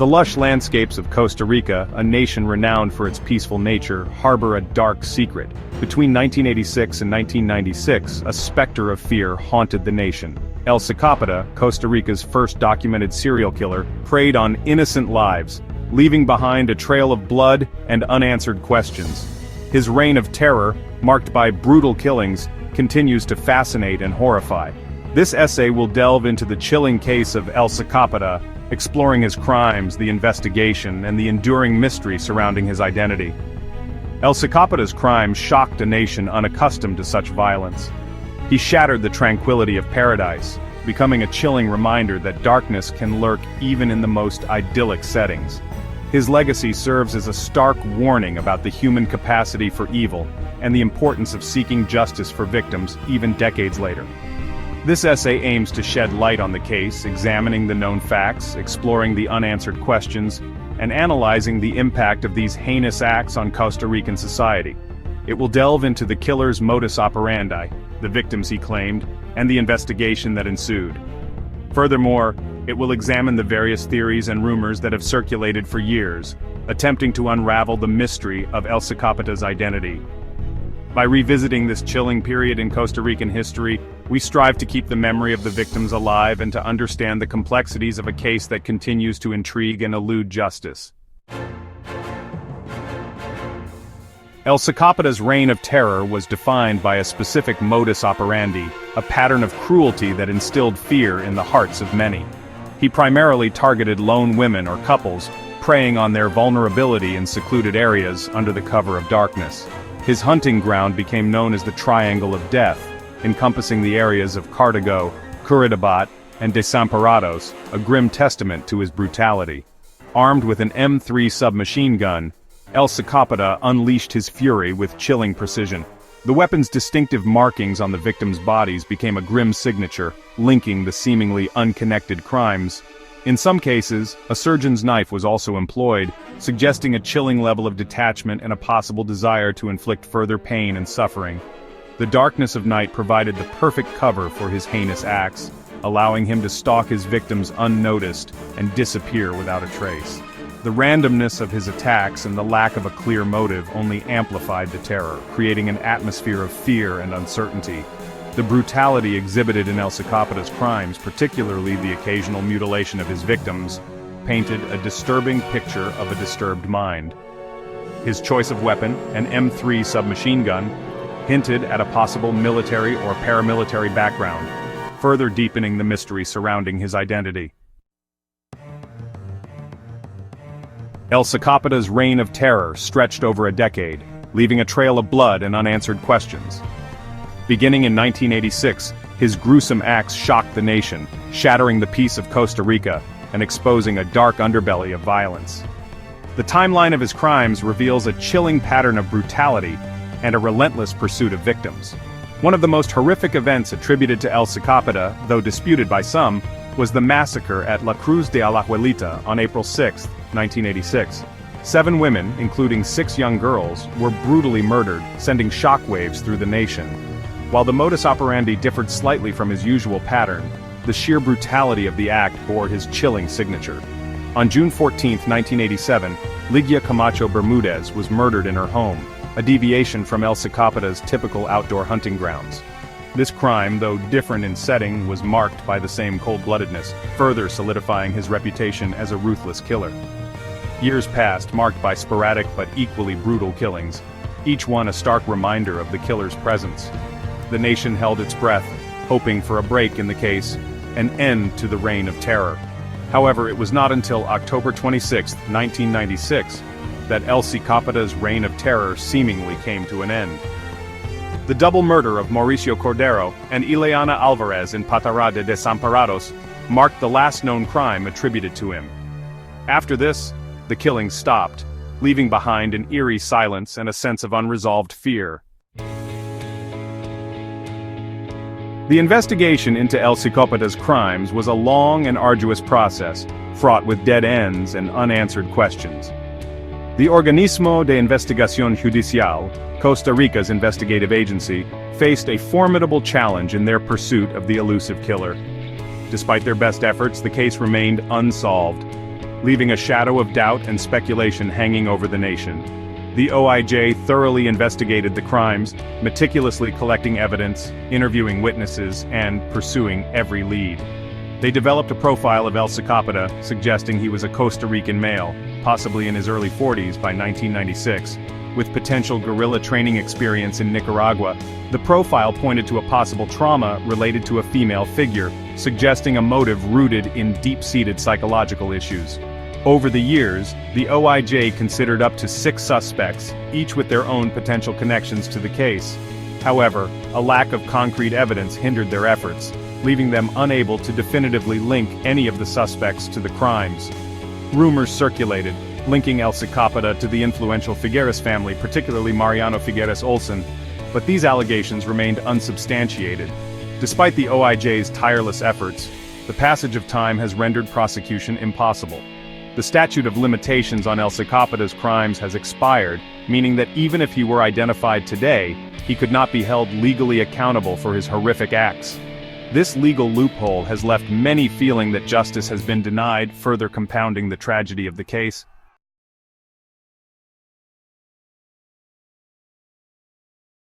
The lush landscapes of Costa Rica, a nation renowned for its peaceful nature, harbor a dark secret. Between 1986 and 1996, a specter of fear haunted the nation. El Psicópata, Costa Rica's first documented serial killer, preyed on innocent lives, leaving behind a trail of blood and unanswered questions. His reign of terror, marked by brutal killings, continues to fascinate and horrify. This essay will delve into the chilling case of El Psicópata, exploring his crimes, the investigation, and the enduring mystery surrounding his identity. El Psicópata's crimes shocked a nation unaccustomed to such violence. He shattered the tranquility of paradise, becoming a chilling reminder that darkness can lurk even in the most idyllic settings. His legacy serves as a stark warning about the human capacity for evil, and the importance of seeking justice for victims even decades later. This essay aims to shed light on the case, examining the known facts, exploring the unanswered questions, and analyzing the impact of these heinous acts on Costa Rican society. It will delve into the killer's modus operandi, the victims he claimed, and the investigation that ensued. Furthermore, it will examine the various theories and rumors that have circulated for years, attempting to unravel the mystery of El Psicópata's identity. By revisiting this chilling period in Costa Rican history, we strive to keep the memory of the victims alive and to understand the complexities of a case that continues to intrigue and elude justice. El Psicópata's reign of terror was defined by a specific modus operandi, a pattern of cruelty that instilled fear in the hearts of many. He primarily targeted lone women or couples, preying on their vulnerability in secluded areas under the cover of darkness. His hunting ground became known as the Triangle of Death, encompassing the areas of Cartago, Curitibat, and Desamparados, a grim testament to his brutality. Armed with an M3 submachine gun, El Psicópata unleashed his fury with chilling precision. The weapon's distinctive markings on the victims' bodies became a grim signature, linking the seemingly unconnected crimes. In some cases, a surgeon's knife was also employed, suggesting a chilling level of detachment and a possible desire to inflict further pain and suffering. The darkness of night provided the perfect cover for his heinous acts, allowing him to stalk his victims unnoticed and disappear without a trace. The randomness of his attacks and the lack of a clear motive only amplified the terror, creating an atmosphere of fear and uncertainty. The brutality exhibited in El Psicópata's crimes, particularly the occasional mutilation of his victims, painted a disturbing picture of a disturbed mind. His choice of weapon, an M3 submachine gun, hinted at a possible military or paramilitary background, further deepening the mystery surrounding his identity. El Psicópata's reign of terror stretched over a decade, leaving a trail of blood and unanswered questions. Beginning in 1986, his gruesome acts shocked the nation, shattering the peace of Costa Rica and exposing a dark underbelly of violence. The timeline of his crimes reveals a chilling pattern of brutality and a relentless pursuit of victims. One of the most horrific events attributed to El Psicópata, though disputed by some, was the massacre at La Cruz de Alajuelita on April 6, 1986. 7 women, including 6 young girls, were brutally murdered, sending shockwaves through the nation. While the modus operandi differed slightly from his usual pattern, the sheer brutality of the act bore his chilling signature. On June 14, 1987, Ligia Camacho Bermudez was murdered in her home, a deviation from El Psicópata's typical outdoor hunting grounds. This crime, though different in setting, was marked by the same cold-bloodedness, further solidifying his reputation as a ruthless killer. Years passed, marked by sporadic but equally brutal killings, each one a stark reminder of the killer's presence. The nation held its breath, hoping for a break in the case, an end to the reign of terror. However, it was not until October 26, 1996, that El Psicópata's reign of terror seemingly came to an end. The double murder of Mauricio Cordero and Ileana Alvarez in Patará de Desamparados marked the last known crime attributed to him. After this, the killings stopped, leaving behind an eerie silence and a sense of unresolved fear. The investigation into El Psicópata's crimes was a long and arduous process, fraught with dead ends and unanswered questions. The Organismo de Investigación Judicial, Costa Rica's investigative agency, faced a formidable challenge in their pursuit of the elusive killer. Despite their best efforts, the case remained unsolved. leaving a shadow of doubt and speculation hanging over the nation. The OIJ thoroughly investigated the crimes, meticulously collecting evidence, interviewing witnesses, and pursuing every lead. They developed a profile of El Psicópata, suggesting he was a Costa Rican male, possibly in his early 40s by 1996, with potential guerrilla training experience in Nicaragua. The profile pointed to a possible trauma related to a female figure, suggesting a motive rooted in deep-seated psychological issues. Over the years, the OIJ considered up to 6 suspects, each with their own potential connections to the case. However, a lack of concrete evidence hindered their efforts, leaving them unable to definitively link any of the suspects to the crimes. Rumors circulated, linking El Psicópata to the influential Figueres family, particularly Mariano Figueres Olson, but these allegations remained unsubstantiated. Despite the OIJ's tireless efforts, the passage of time has rendered prosecution impossible. The statute of limitations on El Psicópata's crimes has expired, meaning that even if he were identified today, he could not be held legally accountable for his horrific acts. This legal loophole has left many feeling that justice has been denied, further compounding the tragedy of the case.